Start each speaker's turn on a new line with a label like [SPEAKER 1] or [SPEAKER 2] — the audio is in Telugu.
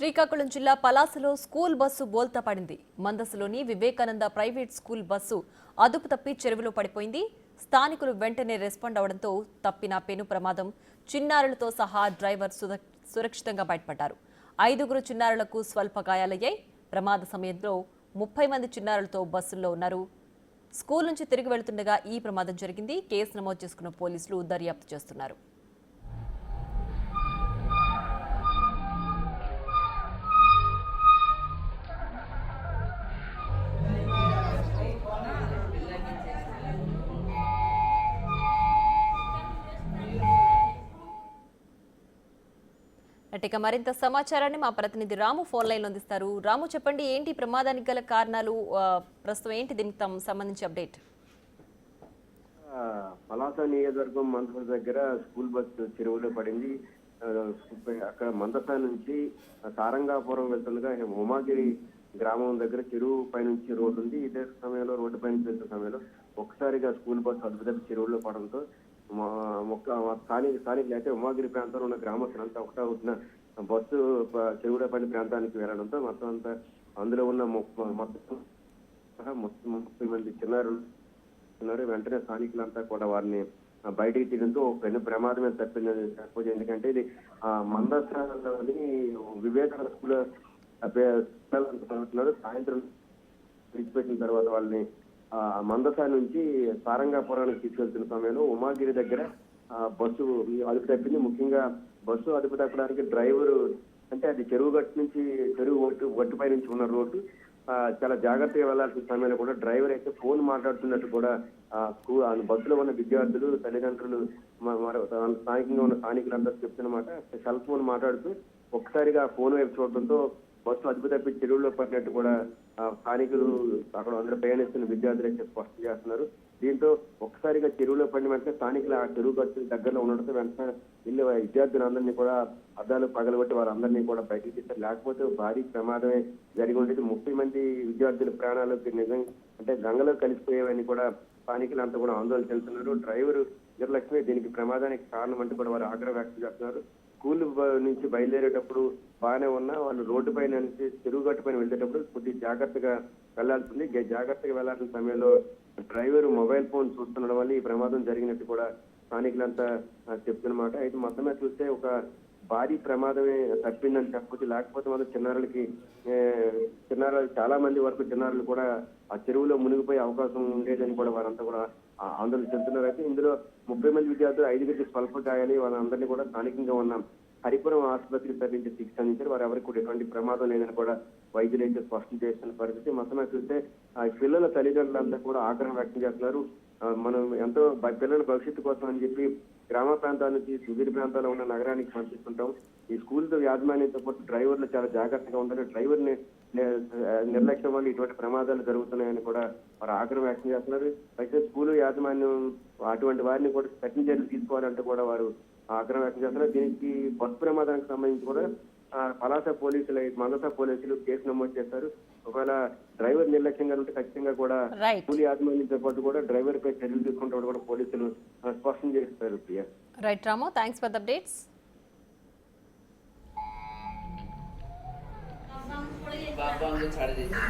[SPEAKER 1] శ్రీకాకుళం జిల్లా పలాసలో స్కూల్ బస్సు బోల్తా పడింది. మందసలోని వివేకానంద ప్రైవేట్ స్కూల్ బస్సు అదుపు తప్పి చెరువులో పడిపోయింది. స్థానికులు వెంటనే రెస్పాండ్ అవడంతో తప్పిన పెను ప్రమాదం. చిన్నారులతో సహా డ్రైవర్ సురక్షితంగా బయటపడ్డారు. 5గురు చిన్నారులకు స్వల్ప గాయాలయ్యాయి. ప్రమాద సమయంలో 30 మంది చిన్నారులతో బస్సుల్లో ఉన్నారు. స్కూల్ నుంచి తిరిగి వెళ్తుండగా ఈ ప్రమాదం జరిగింది. కేసు నమోదు చేసుకున్న పోలీసులు దర్యాప్తు చేస్తున్నారు. ఇక మరింత సమాచారాన్ని మా ప్రతినిధి రాము ఫోన్ లైన్ అందిస్తారు. రాము, చెప్పండి, ఏంటి ప్రమాదానికి గల కారణాలు, ప్రస్తుతం ఏంటి దీనికి సంబంధించి అప్డేట్?
[SPEAKER 2] పలాస నియోజకవర్గం మందస దగ్గర స్కూల్ బస్సు చెరువులో పడింది. అక్కడ మందస నుంచి సారంగాపురం వెళ్తుండగా ఉమాగిరి గ్రామం దగ్గర చెరువు పైనుంచి రోడ్డు ఉంది. ఇదే సమయంలో రోడ్డు పైనుంచి వెళ్తున్న సమయంలో ఒక్కసారిగా స్కూల్ బస్సు అదుపుదప్పి చెరువులో పడడంతో స్థానికులు అయితే ఉమాగిరి ప్రాంతంలో ఉన్న గ్రామస్తులంతా ఒకటా వచ్చిన బస్సు చెరువులో పడిన ప్రాంతానికి వెళ్లడంతో మొత్తం అంతా అందులో ఉన్న మొత్తం 30 మంది చిన్నారులు వెంటనే స్థానికులంతా కూడా వారిని బయటికి తీయడంతో పెను ప్రమాదమే తప్పిందని చెప్పవచ్చు. ఎందుకంటే ఇది మందసలోని వివేకానంద స్కూల్ సాయంత్రం విడిచిపెట్టిన తర్వాత వాళ్ళని మందస నుంచి సారంగాపురానికి తీసుకెళ్తున్న సమయంలో ఉమాగిరి దగ్గర బస్సు అదుపు తప్పింది. ముఖ్యంగా బస్సు అదుపు తప్పడానికి డ్రైవరు, అంటే అది చెరువు గట్టు నుంచి ఒట్టుపై నుంచి ఉన్న రోడ్డు, చాలా జాగ్రత్తగా వెళ్లాల్సిన సమయంలో కూడా డ్రైవర్ అయితే ఫోన్ మాట్లాడుతున్నట్టు కూడా బస్సులో ఉన్న విద్యార్థులు, తల్లిదండ్రులు, స్థానికంగా ఉన్న స్థానికులందరూ చెప్తున్నమాట. సెల్ ఫోన్ మాట్లాడుతూ ఒక్కసారిగా ఫోన్ వైపు చూడడంతో బస్సు అదుపు తప్పి చెరువులో పడినట్టు కూడా స్థానికులు, అక్కడ అందరూ ప్రయాణిస్తున్న విద్యార్థులు అయితే స్పష్టం చేస్తున్నారు. దీంతో ఒక్కసారిగా చెరువులో పడిన వెంటనే స్థానికులు ఆ చెరువు గట్టు దగ్గరలో ఉండడంతో వెంటనే ఇల్లు విద్యార్థులందరినీ కూడా అద్దాలు పగలగొట్టి వారందరినీ కూడా బయటికి తీస్తారు. లేకపోతే భారీ ప్రమాదమే జరిగి ఉండేది. 30 మంది విద్యార్థుల ప్రాణాలకు నిజం అంటే గంగలో కలిసిపోయేవని కూడా స్థానికులు అంతా కూడా ఆందోళన చెందుతున్నారు. డ్రైవరు నిర్లక్ష్యమే దీనికి ప్రమాదానికి కారణం అంటే కూడా వారు ఆగ్రహం వ్యక్తం చేస్తున్నారు. స్కూల్ నుంచి బయలుదేరేటప్పుడు బాగానే ఉన్నా వాళ్ళు రోడ్డు పైన నుంచి చెరువు గట్టు పైన వెళ్ళేటప్పుడు కొద్దిగా జాగ్రత్తగా వెళ్లాల్సింది. జాగ్రత్తగా వెళ్లాల్సిన సమయంలో డ్రైవర్ మొబైల్ ఫోన్ చూస్తుండడం వల్ల ఈ ప్రమాదం జరిగినట్టు కూడా స్థానికులంతా చెప్తున్నమాట. అయితే మొత్తమే చూస్తే ఒక భారీ ప్రమాదమే తప్పిందని చెప్పొచ్చు. లేకపోతే మన చిన్నారులు చాలా మంది వరకు చిన్నారులు కూడా ఆ చెరువులో మునిగిపోయే అవకాశం ఉండేదని కూడా వారంతా కూడా ఆందోళన చెందుతున్నారు. అయితే ఇందులో 30 మంది విద్యార్థులు 5గురికి స్వల్ప గాయాలు, వాళ్ళందరినీ కూడా స్థానికంగా ఉన్న హరిపురం ఆసుపత్రికి తరలించి చికిత్స అందించారు. వారు ఎవరికి కూడా ఎటువంటి ప్రమాదం లేదని కూడా వైద్యులు అయితే స్పష్టం చేస్తున్న పరిస్థితి. మొత్తమే చూస్తే ఆ పిల్లల తల్లిదండ్రులంతా కూడా ఆగ్రహం వ్యక్తం చేస్తున్నారు. మనం ఎంతో పిల్లల భవిష్యత్తు కోసం అని చెప్పి గ్రామ ప్రాంతాల నుంచి సుదీర్ ప్రాంతాల్లో ఉన్న నగరానికి పంపిస్తుంటాం. ఈ స్కూల్ యాజమాన్యంతో పాటు డ్రైవర్లు చాలా జాగ్రత్తగా ఉండాలి. డ్రైవర్ని నిర్లక్ష్యం వల్ల ఇటువంటి ప్రమాదాలు జరుగుతున్నాయని కూడా వారు ఆగ్రహం వ్యక్తం చేస్తున్నారు. అయితే స్కూల్ యాజమాన్యం అటువంటి వారిని కూడా కఠిన చర్యలు తీసుకోవాలంటే కూడా వారు ఆగ్రహం వ్యక్తం చేస్తున్నారు. దీనికి బస్సు ప్రమాదానికి సంబంధించి కూడా పలాస పోలీసులు, మందస పోలీసులు కేసు నమోదు చేస్తారు. ఒకవేళ డ్రైవర్ నిర్లక్ష్యంగా ఉంటే ఖచ్చితంగా కూడా స్కూల్ యాజమాన్యంతో పాటు కూడా డ్రైవర్ పై చర్యలు తీసుకుంటూ కూడా పోలీసులు స్పష్టం చేస్తారు.
[SPEAKER 1] Right Ramu, thanks for the updates.
[SPEAKER 3] बाबा छाड़ दीजिए